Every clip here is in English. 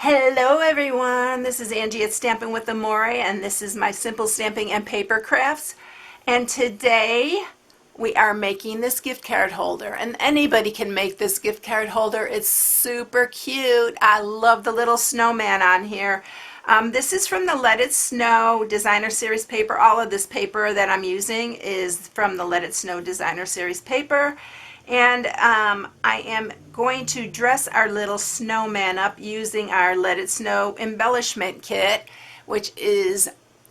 Hello everyone, this is Angie at Stampin' with Amore, and this is my simple stamping and paper crafts. And today we are making this gift card holder, and anybody can make this gift card holder. It's super cute. I love the little snowman on here. This is from the Let It Snow Designer Series paper. All of this paper that I'm using is from the Let It Snow Designer Series paper. And I am going to dress our little snowman up using our Let It Snow embellishment kit, which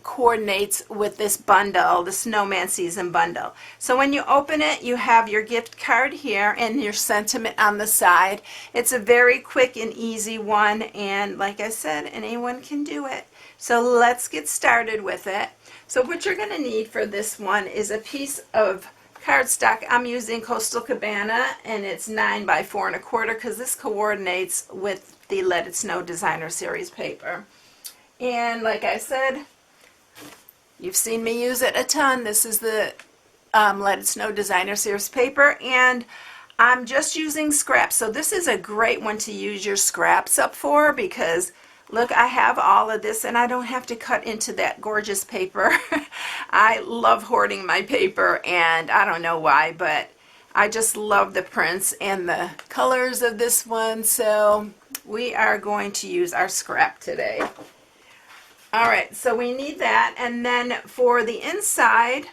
coordinates with this bundle, the Snowman Season Bundle. So when you open it, you have your gift card here and your sentiment on the side. It's a very quick and easy one, and like I said, anyone can do it. So let's get started with it. So what you're going to need for this one is a piece of cardstock. I'm using Coastal Cabana, and it's 9 by 4 1/4 because this coordinates with the Let It Snow Designer Series paper. And like I said, you've seen me use it a ton. This is the Let It Snow Designer Series paper, and I'm just using scraps. So this is a great one to use your scraps up for, because look, I have all of this and I don't have to cut into that gorgeous paper. I love hoarding my paper, and I don't know why, but I just love the prints and the colors of this one. So we are going to use our scrap today. All right, so we need that. And then for the inside,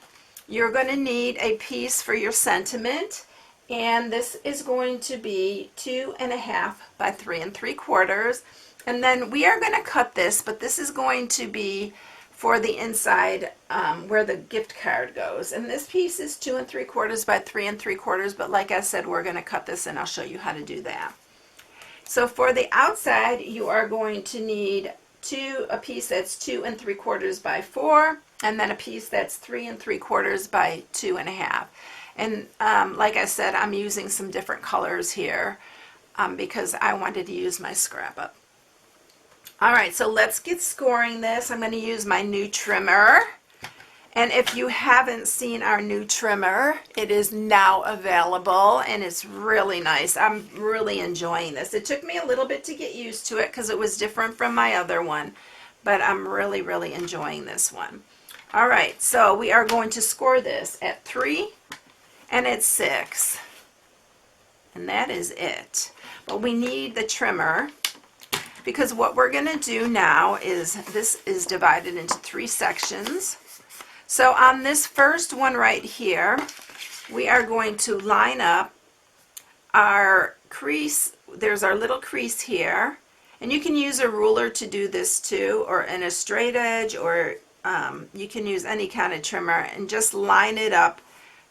you're going to need a piece for your sentiment. And this is going to be 2.5 by 3 3/4. And then we are going to cut this, but this is going to be for the inside where the gift card goes. And this piece is 2 3/4 by 3 3/4, but like I said, we're going to cut this, and I'll show you how to do that. So for the outside, you are going to need a piece that's 2 3/4 by 4, and then a piece that's 3 3/4 by 2.5. And like I said, I'm using some different colors here because I wanted to use my scrap up. All right, so let's get scoring this. I'm going to use my new trimmer. And if you haven't seen our new trimmer, it is now available, and it's really nice. I'm really enjoying this. It took me a little bit to get used to it because it was different from my other one, but I'm really, really enjoying this one. All right, so we are going to score this at 3 and at 6, and that is it. But we need the trimmer, because what we're going to do now is, this is divided into 3 sections. So on this first one right here, we are going to line up our crease. There's our little crease here, and you can use a ruler to do this too, or in a straight edge, or you can use any kind of trimmer, and just line it up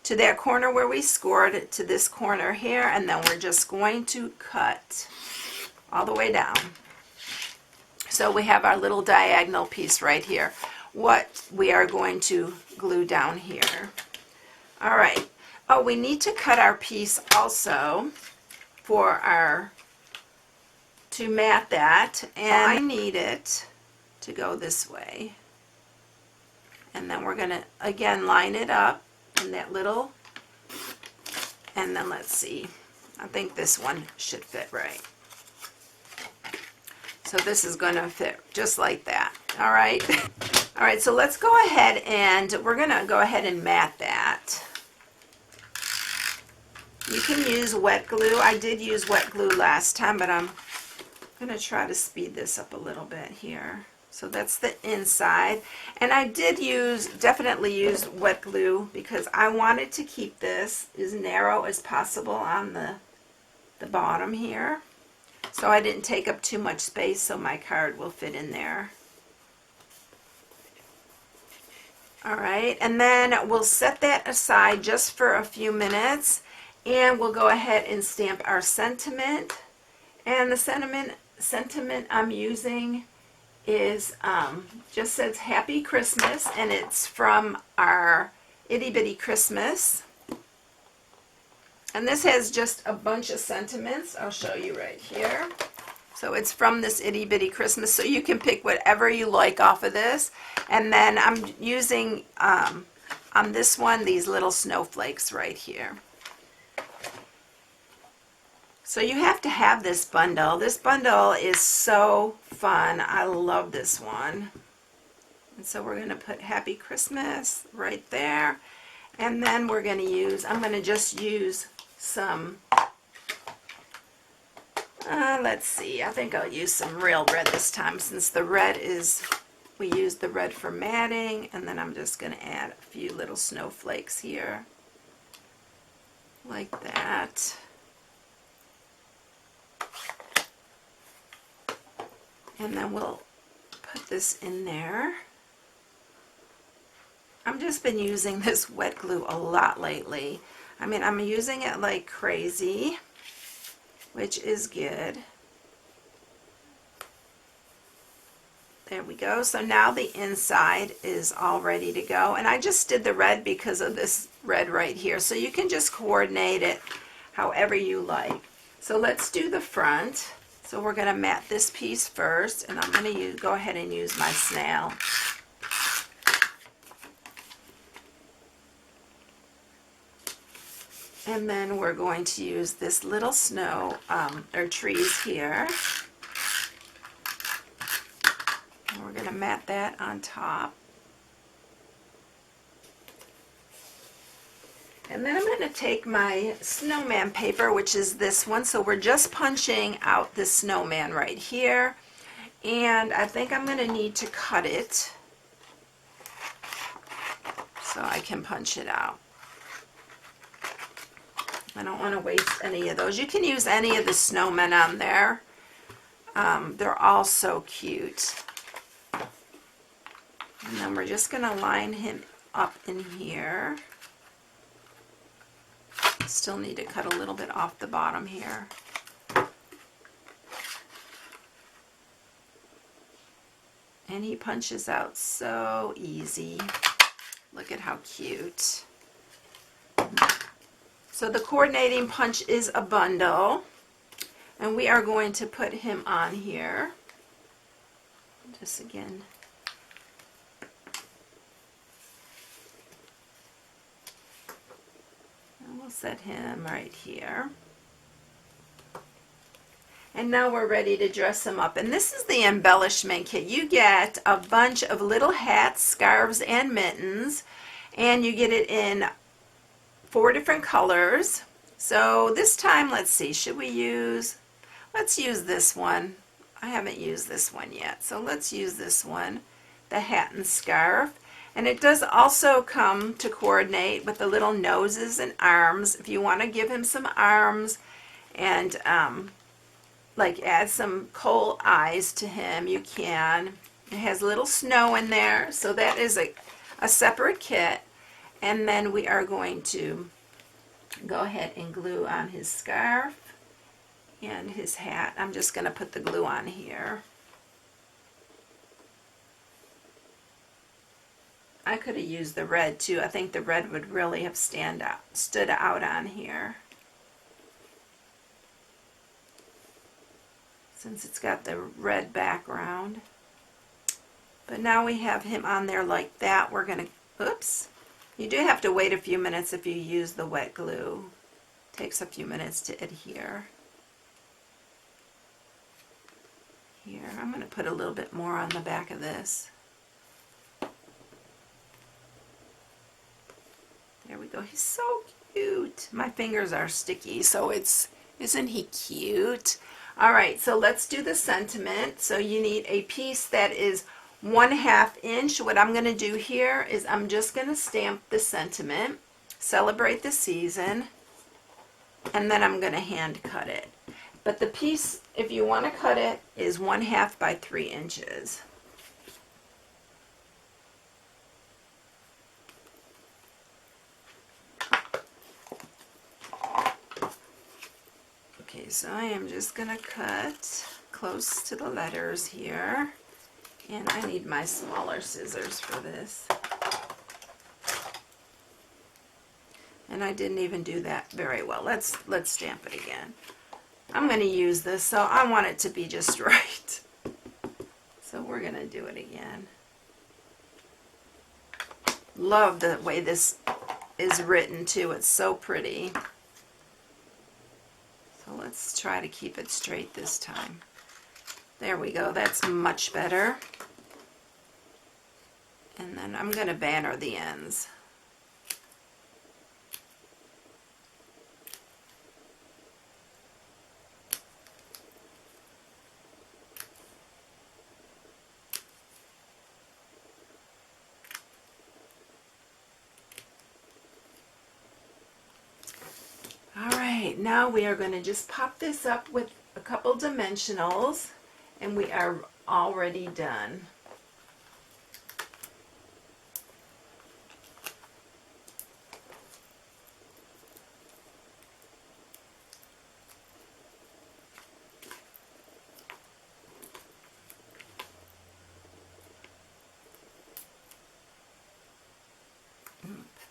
to that corner where we scored it, to this corner here, and then we're just going to cut all the way down. So we have our little diagonal piece right here, what we are going to glue down here. All right. Oh, we need to cut our piece also to mat that, and I need it to go this way. And then we're going to, again, line it up in that little, and then let's see. I think this one should fit right. So this is going to fit just like that. All right. All right, so let's go ahead, and we're going to go ahead and mat that. You can use wet glue. I did use wet glue last time, but I'm going to try to speed this up a little bit here. So that's the inside. And I did definitely use wet glue because I wanted to keep this as narrow as possible on the bottom here. So I didn't take up too much space, so my card will fit in there. All right, and then we'll set that aside just for a few minutes, and we'll go ahead and stamp our sentiment. And the sentiment I'm using is just says Happy Christmas, and it's from our Itty Bitty Christmas. And this has just a bunch of sentiments. I'll show you right here. So it's from this Itty Bitty Christmas, so you can pick whatever you like off of this. And then I'm using, on this one, these little snowflakes right here. So you have to have this bundle. This bundle is so fun. I love this one. And so we're going to put Happy Christmas right there. And then we're going to use, I'm going to just use some, let's see, I think I'll use some real red this time, since the red is, we used the red for matting. And then I'm just going to add a few little snowflakes here, like that. And then we'll put this in there. I've just been using this wet glue a lot lately. I mean, I'm using it like crazy, which is good. There we go. So now the inside is all ready to go. And I just did the red because of this red right here. So you can just coordinate it however you like. So let's do the front. So we're going to mat this piece first, and I'm going to go ahead and use my snail. And then we're going to use this little snow or trees here. And we're going to mat that on top. And then I'm going to take my snowman paper, which is this one. So we're just punching out this snowman right here. And I think I'm going to need to cut it so I can punch it out. I don't want to waste any of those. You can use any of the snowmen on there. They're all so cute. And then we're just going to line him up in here. Still need to cut a little bit off the bottom here. And he punches out so easy. Look at how cute. So the coordinating punch is a bundle, and we are going to put him on here. Just again. And we'll set him right here. And now we're ready to dress him up. And this is the embellishment kit. You get a bunch of little hats, scarves, and mittens, and you get it in 4 different colors. So this time, let's see, let's use this one. I haven't used this one yet, so let's use this one, the hat and scarf. And it does also come to coordinate with the little noses and arms. If you want to give him some arms and like add some coal eyes to him, you can. It has a little snow in there, so that is a separate kit. And then we are going to go ahead and glue on his scarf and his hat. I'm just going to put the glue on here. I could have used the red too. I think the red would really have stood out on here, since it's got the red background. But now we have him on there like that. We're going to, oops. You do have to wait a few minutes if you use the wet glue. It takes a few minutes to adhere. Here, I'm going to put a little bit more on the back of this. There we go. He's so cute. My fingers are sticky, so isn't he cute? All right, so let's do the sentiment. So you need a piece that is 1/2 inch. What I'm going to do here is I'm just going to stamp the sentiment, celebrate the season, and then I'm going to hand cut it. But the piece, if you want to cut it, is 1/2 by 3 inches. Okay, so I am just going to cut close to the letters here. And I need my smaller scissors for this. And I didn't even do that very well. Let's stamp it again. I'm going to use this, so I want it to be just right. So we're going to do it again. Love the way this is written too. It's so pretty. So Let's try to keep it straight this time. There we go, that's much better. And then I'm going to banner the ends. Alright, now we are going to just pop this up with a couple dimensionals, and we are already done.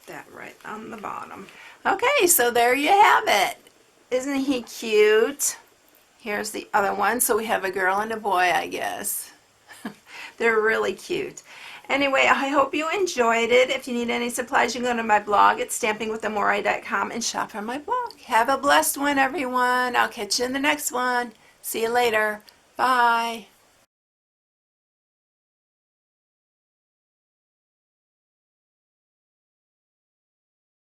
That right on the bottom. Okay, so there you have it. Isn't he cute? Here's the other one. So we have a girl and a boy, I guess. They're really cute. Anyway, I hope you enjoyed it. If you need any supplies, you can go to my blog at stampingwiththemoray.com and shop on my blog. Have a blessed one, everyone. I'll catch you in the next one. See you later. Bye.